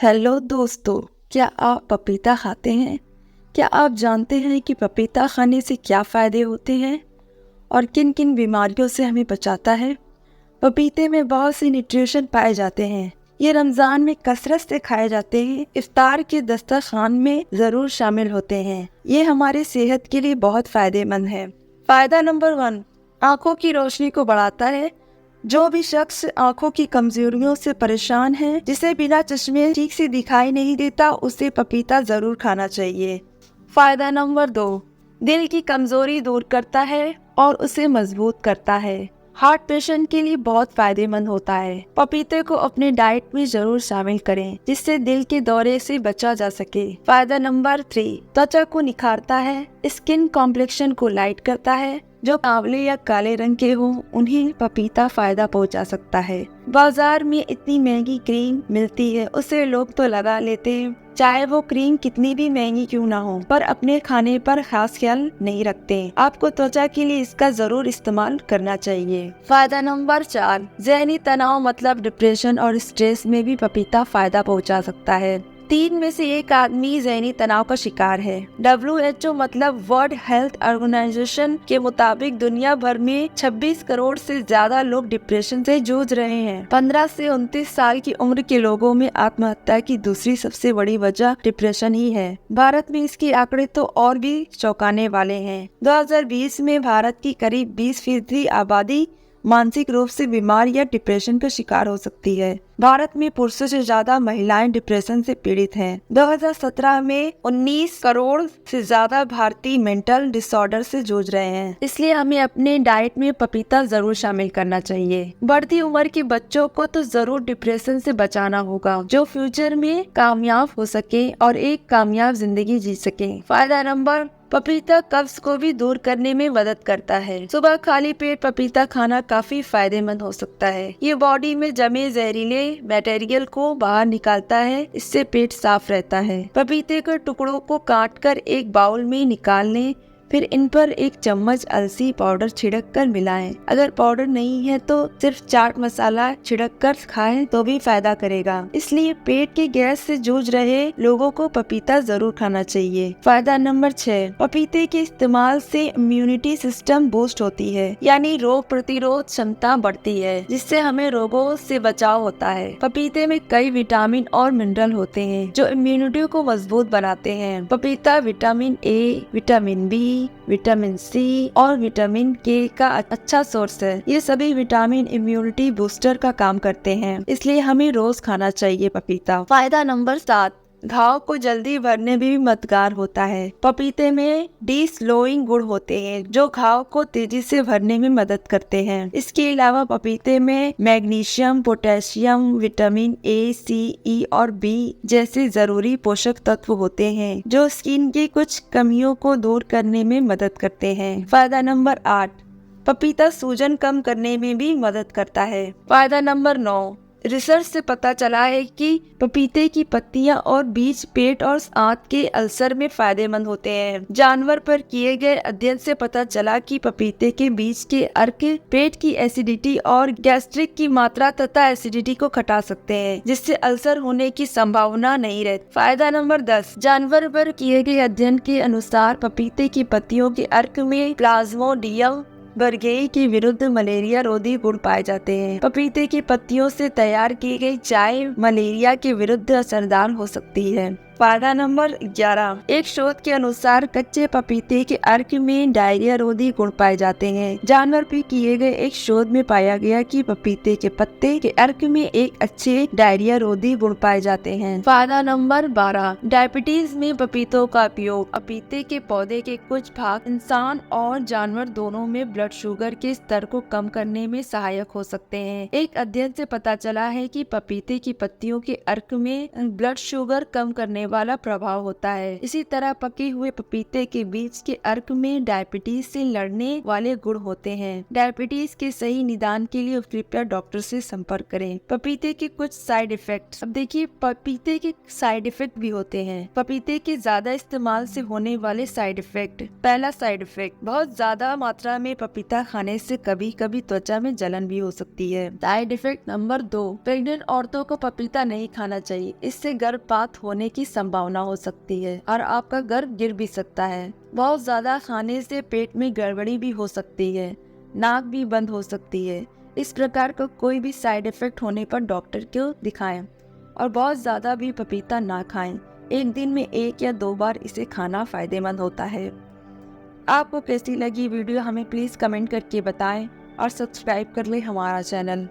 Hello दोस्तों, क्या आप पपीता खाते हैं? क्या आप जानते हैं कि पपीता खाने से क्या फ़ायदे होते हैं और किन किन बीमारियों से हमें बचाता है? पपीते में बहुत सी न्यूट्रिशन पाए जाते हैं। ये रमज़ान में कसरत से खाए जाते हैं। इफ्तार के दस्तरखान में ज़रूर शामिल होते हैं। ये हमारे सेहत के लिए बहुत फ़ायदेमंद है। फ़ायदा नंबर 1, आँखों की रोशनी को बढ़ाता है। जो भी शख्स आंखों की कमजोरियों से परेशान है, जिसे बिना चश्मे ठीक से दिखाई नहीं देता, उसे पपीता जरूर खाना चाहिए। फायदा नंबर 2, दिल की कमजोरी दूर करता है और उसे मजबूत करता है। हार्ट पेशेंट के लिए बहुत फायदेमंद होता है। पपीते को अपने डाइट में जरूर शामिल करें, जिससे दिल के दौरे से बचा जा सके। फायदा नंबर 3, त्वचा को निखारता है, स्किन कॉम्प्लेक्शन को लाइट करता है। जो काले या काले रंग के हो, उन्हें पपीता फायदा पहुंचा सकता है। बाजार में इतनी महंगी क्रीम मिलती है, उसे लोग तो लगा लेते हैं, चाहे वो क्रीम कितनी भी महंगी क्यों ना हो, पर अपने खाने पर खास ख्याल नहीं रखते। आपको त्वचा के लिए इसका जरूर इस्तेमाल करना चाहिए। फायदा नंबर 4, ज़हनी तनाव मतलब डिप्रेशन और स्ट्रेस में भी पपीता फायदा पहुंचा सकता है। 3 में से 1 आदमी ज़हनी तनाव का शिकार है। WHO मतलब वर्ल्ड हेल्थ ऑर्गेनाइजेशन के मुताबिक दुनिया भर में 26 करोड़ से ज्यादा लोग डिप्रेशन से जूझ रहे हैं। 15 से 29 साल की उम्र के लोगों में आत्महत्या की दूसरी सबसे बड़ी वजह डिप्रेशन ही है। भारत में इसके आंकड़े तो और भी चौंकाने वाले हैं। 2020 में भारत की करीब 20% आबादी मानसिक रूप से बीमार या डिप्रेशन का शिकार हो सकती है। भारत में पुरुषों से ज्यादा महिलाएं डिप्रेशन से पीड़ित हैं। 2017 में 19 करोड़ से ज्यादा भारतीय मेंटल डिसऑर्डर से जूझ रहे हैं। इसलिए हमें अपने डाइट में पपीता जरूर शामिल करना चाहिए। बढ़ती उम्र के बच्चों को तो जरूर डिप्रेशन से बचाना होगा, जो फ्यूचर में कामयाब हो सके और एक कामयाब जिंदगी जी सके। फायदा नंबर, पपीता कब्ज को भी दूर करने में मदद करता है। सुबह खाली पेट पपीता खाना काफी फायदेमंद हो सकता है। ये बॉडी में जमे जहरीले मटेरियल को बाहर निकालता है, इससे पेट साफ रहता है। पपीते के टुकड़ों को काटकर एक बाउल में निकाल लें, फिर इन पर 1 चम्मच अलसी पाउडर छिड़क कर मिलाएं। अगर पाउडर नहीं है तो सिर्फ चाट मसाला छिड़क कर खाएं तो भी फायदा करेगा। इसलिए पेट के गैस से जूझ रहे लोगों को पपीता जरूर खाना चाहिए। फायदा नंबर 6, पपीते के इस्तेमाल से इम्यूनिटी सिस्टम बूस्ट होती है, यानी रोग प्रतिरोध क्षमता बढ़ती है, जिससे हमें रोगों से बचाव होता है। पपीते में कई विटामिन और मिनरल होते हैं जो इम्यूनिटी को मजबूत बनाते हैं। पपीता vitamin A, vitamin B, vitamin C और विटामिन के का अच्छा सोर्स है। ये सभी विटामिन इम्यूनिटी बूस्टर का काम करते हैं, इसलिए हमें रोज खाना चाहिए पपीता। फायदा नंबर 7, घाव को जल्दी भरने में भी मददगार होता है। पपीते में डी स्लोइंग गुण होते हैं, जो घाव को तेजी से भरने में मदद करते हैं। इसके अलावा पपीते में मैग्नीशियम, पोटेशियम, विटामिन ए, सी, ई और बी जैसे जरूरी पोषक तत्व होते हैं, जो स्किन की कुछ कमियों को दूर करने में मदद करते हैं। फायदा नंबर 8, पपीता सूजन कम करने में भी मदद करता है। फायदा नंबर 9, रिसर्च से पता चला है कि पपीते की पत्तियां और बीज पेट और आंत के अल्सर में फायदेमंद होते हैं। जानवर पर किए गए अध्ययन से पता चला कि पपीते के बीज के अर्क पेट की एसिडिटी और गैस्ट्रिक की मात्रा तथा एसिडिटी को घटा सकते हैं, जिससे अल्सर होने की संभावना नहीं रहती। फायदा नंबर 10, जानवर पर किए गए अध्ययन के अनुसार पपीते की पत्तियों के अर्क में प्लाज्मोडियम बर्गेई के विरुद्ध मलेरिया रोधी गुण पाए जाते हैं। पपीते की पत्तियों से तैयार की गई चाय मलेरिया के विरुद्ध असरदार हो सकती है। फायदा नंबर 11, एक शोध के अनुसार कच्चे पपीते के अर्क में डायरिया रोधी गुण पाए जाते हैं। जानवर पे किए गए एक शोध में पाया गया कि पपीते के पत्ते के अर्क में एक अच्छे डायरिया रोधी गुण पाए जाते हैं। फायदा नंबर 12, डायबिटीज में पपीतों का उपयोग। पपीते के पौधे के कुछ भाग इंसान और जानवर दोनों में ब्लड शुगर के स्तर को कम करने में सहायक हो सकते हैं। एक अध्ययन से पता चला है कि पपीते की पत्तियों के अर्क में ब्लड शुगर कम करने वाला प्रभाव होता है। इसी तरह पके हुए पपीते के बीज के अर्क में डायबिटीज से लड़ने वाले गुण होते हैं। डायबिटीज के सही निदान के लिए कृपया डॉक्टर से संपर्क करें। पपीते के कुछ साइड इफेक्ट्स। अब देखिए, पपीते के साइड इफेक्ट भी होते हैं। पपीते के ज्यादा इस्तेमाल से होने वाले साइड इफेक्ट। पहला साइड इफेक्ट, बहुत ज्यादा मात्रा में पपीता खाने से कभी कभी त्वचा में जलन भी हो सकती है। साइड इफेक्ट नंबर 2, प्रेग्नेंट औरतों को पपीता नहीं खाना चाहिए। इससे गर्भपात होने की संभावना हो सकती है और आपका गर्भ गिर भी सकता है। बहुत ज्यादा खाने से पेट में गड़बड़ी भी हो सकती है, नाक भी बंद हो सकती है। इस प्रकार का कोई भी साइड इफेक्ट होने पर डॉक्टर को दिखाएं और बहुत ज्यादा भी पपीता ना खाएं। एक दिन में 1 या 2 बार इसे खाना फायदेमंद होता है। आपको कैसी लगी वीडियो हमें प्लीज कमेंट करके बताएं और सब्सक्राइब कर लें हमारा चैनल।